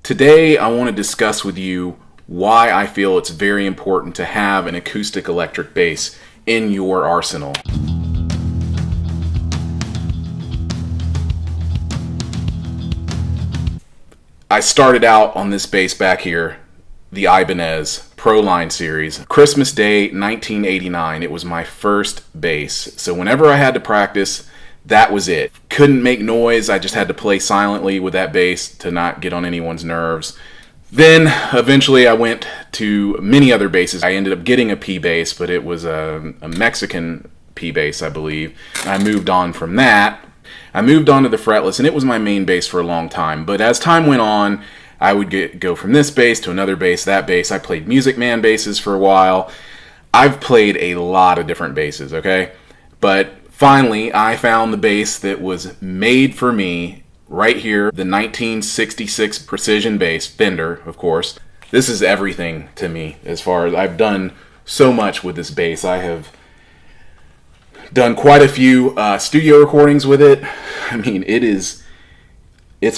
Today I want to discuss with you why I feel it's very important to have an acoustic electric bass in your arsenal. I started out on this bass back here, the Ibanez Pro Line series. Christmas Day 1989, it was my first bass. So whenever I had to practice, that was it. Couldn't make noise, I just had to play silently with that bass to not get on anyone's nerves. Then eventually I went to many other basses. I ended up getting a P bass, but it was a Mexican P bass, I believe. I moved on from that. I moved on to the fretless, and it was my main bass for a long time. But as time went on, I would go from this bass to another bass, that bass. I played Music Man basses for a while. I've played a lot of different basses, okay? But finally, I found the bass that was made for me right here, the 1966 Precision bass, Fender, of course. This is everything to me as far as I've done so much with this bass. I have done quite a few studio recordings with it. I mean, it's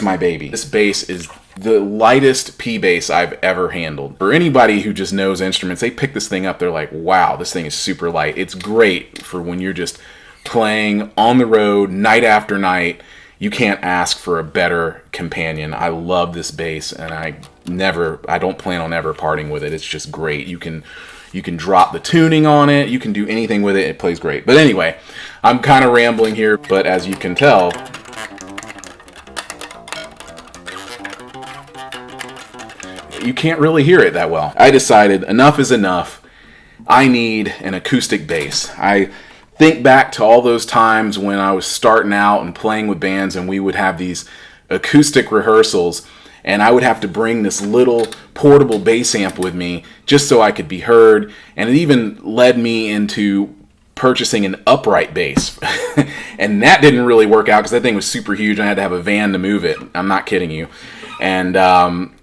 my baby. This bass is the lightest P bass I've ever handled. For anybody who just knows instruments, they pick this thing up, they're like, wow, this thing is super light. It's great for when you're just playing on the road night after night. You can't ask for a better companion. I love this bass, and I don't plan on ever parting with it. It's just great. You can drop the tuning on it. You can do anything with it. It plays great. But anyway, I'm kind of rambling here, but as you can tell, you can't really hear it that well. I decided enough is enough. I need an acoustic bass. I think back to all those times when I was starting out and playing with bands, and we would have these acoustic rehearsals, and I would have to bring this little portable bass amp with me just so I could be heard. And it even led me into purchasing an upright bass. And that didn't really work out because that thing was super huge. I had to have a van to move it. I'm not kidding you. And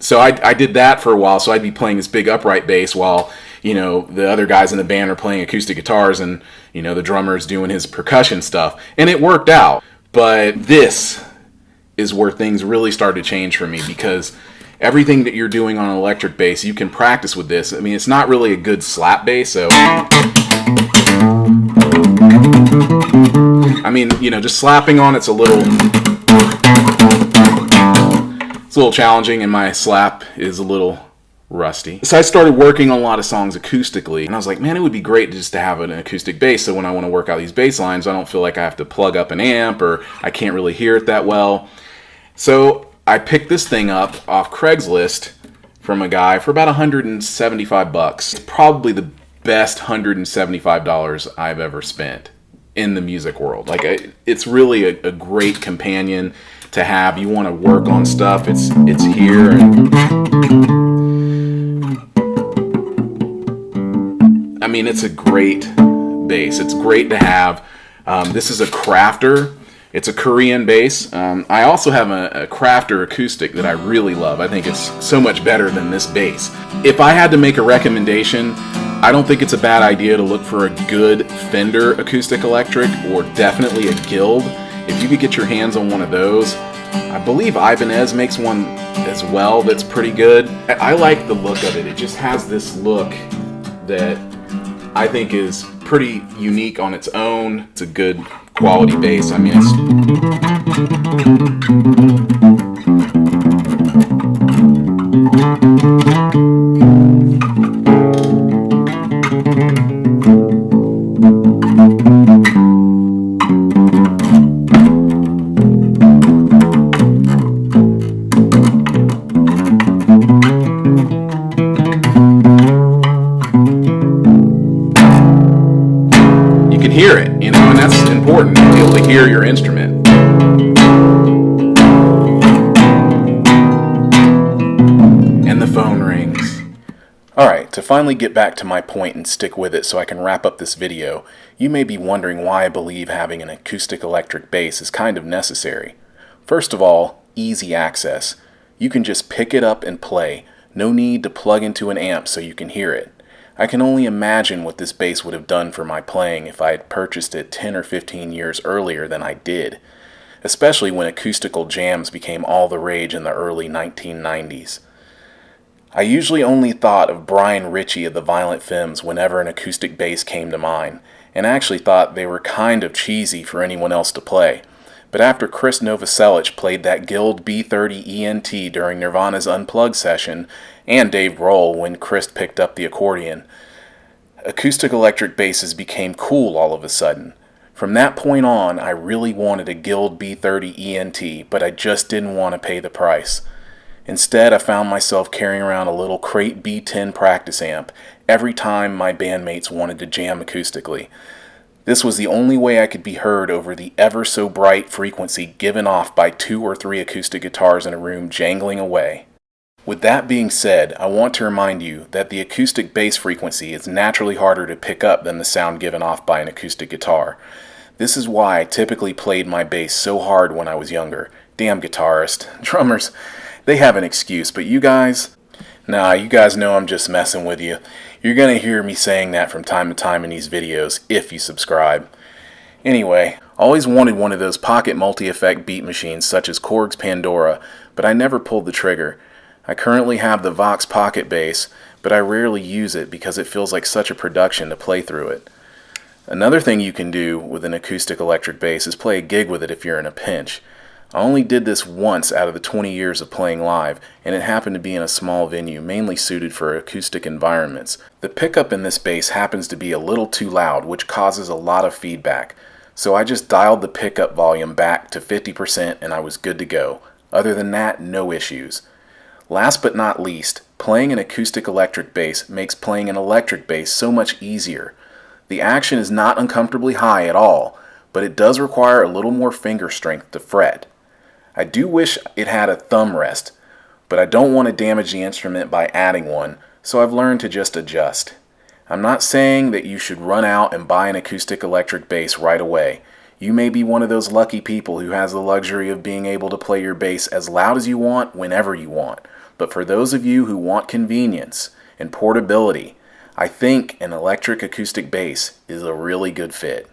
so I did that for a while. So I'd be playing this big upright bass while, the other guys in the band are playing acoustic guitars, and, the drummer's doing his percussion stuff. And it worked out. But this is where things really started to change for me, because everything that you're doing on an electric bass, you can practice with this. I mean, it's not really a good slap bass, so I mean, just slapping on it's a little challenging, and my slap is a little rusty. So I started working on a lot of songs acoustically, and I was like, man, it would be great just to have an acoustic bass, so when I want to work out these bass lines, I don't feel like I have to plug up an amp, or I can't really hear it that well. So I picked this thing up off Craigslist from a guy for about $175. It's probably the best $175 I've ever spent in the music world. Like, it's really a great companion to have. You want to work on stuff, it's here. I mean, it's a great bass. It's great to have. This is a Crafter. It's a Korean bass. I also have a Crafter acoustic that I really love. I think it's so much better than this bass. If I had to make a recommendation, I don't think it's a bad idea to look for a good Fender Acoustic-Electric, or definitely a Guild. If you could get your hands on one of those, I believe Ibanez makes one as well that's pretty good. I like the look of it. It just has this look that I think is pretty unique on its own. It's a good quality bass. I mean, you can hear it, and that's important, to be able to hear your instrument. And the phone rings. Alright, to finally get back to my point and stick with it so I can wrap up this video, you may be wondering why I believe having an acoustic electric bass is kind of necessary. First of all, easy access. You can just pick it up and play. No need to plug into an amp so you can hear it. I can only imagine what this bass would have done for my playing if I had purchased it 10 or 15 years earlier than I did. especially when acoustical jams became all the rage in the early 1990s. I usually only thought of Brian Ritchie of the Violent Femmes whenever an acoustic bass came to mind, and actually thought they were kind of cheesy for anyone else to play. But after Krist Novoselic played that Guild B30-E NT during Nirvana's Unplugged session, and Dave Grohl when Krist picked up the accordion, acoustic-electric basses became cool all of a sudden. From that point on, I really wanted a Guild B30-E NT, but I just didn't want to pay the price. Instead, I found myself carrying around a little Crate B10 practice amp every time my bandmates wanted to jam acoustically. This was the only way I could be heard over the ever-so-bright frequency given off by 2 or 3 acoustic guitars in a room jangling away. With that being said, I want to remind you that the acoustic bass frequency is naturally harder to pick up than the sound given off by an acoustic guitar. This is why I typically played my bass so hard when I was younger. Damn guitarists. Drummers, they have an excuse, but you guys? Nah, you guys know I'm just messing with you. You're gonna hear me saying that from time to time in these videos, if you subscribe. Anyway, I always wanted one of those pocket multi-effect beat machines such as Korg's Pandora, but I never pulled the trigger. I currently have the Vox Pocket Bass, but I rarely use it because it feels like such a production to play through it. Another thing you can do with an acoustic electric bass is play a gig with it if you're in a pinch. I only did this once out of the 20 years of playing live, and it happened to be in a small venue, mainly suited for acoustic environments. The pickup in this bass happens to be a little too loud, which causes a lot of feedback. So I just dialed the pickup volume back to 50% and I was good to go. Other than that, no issues. Last but not least, playing an acoustic electric bass makes playing an electric bass so much easier. The action is not uncomfortably high at all, but it does require a little more finger strength to fret. I do wish it had a thumb rest, but I don't want to damage the instrument by adding one, so I've learned to just adjust. I'm not saying that you should run out and buy an acoustic electric bass right away. You may be one of those lucky people who has the luxury of being able to play your bass as loud as you want, whenever you want. But for those of you who want convenience and portability, I think an electric acoustic bass is a really good fit.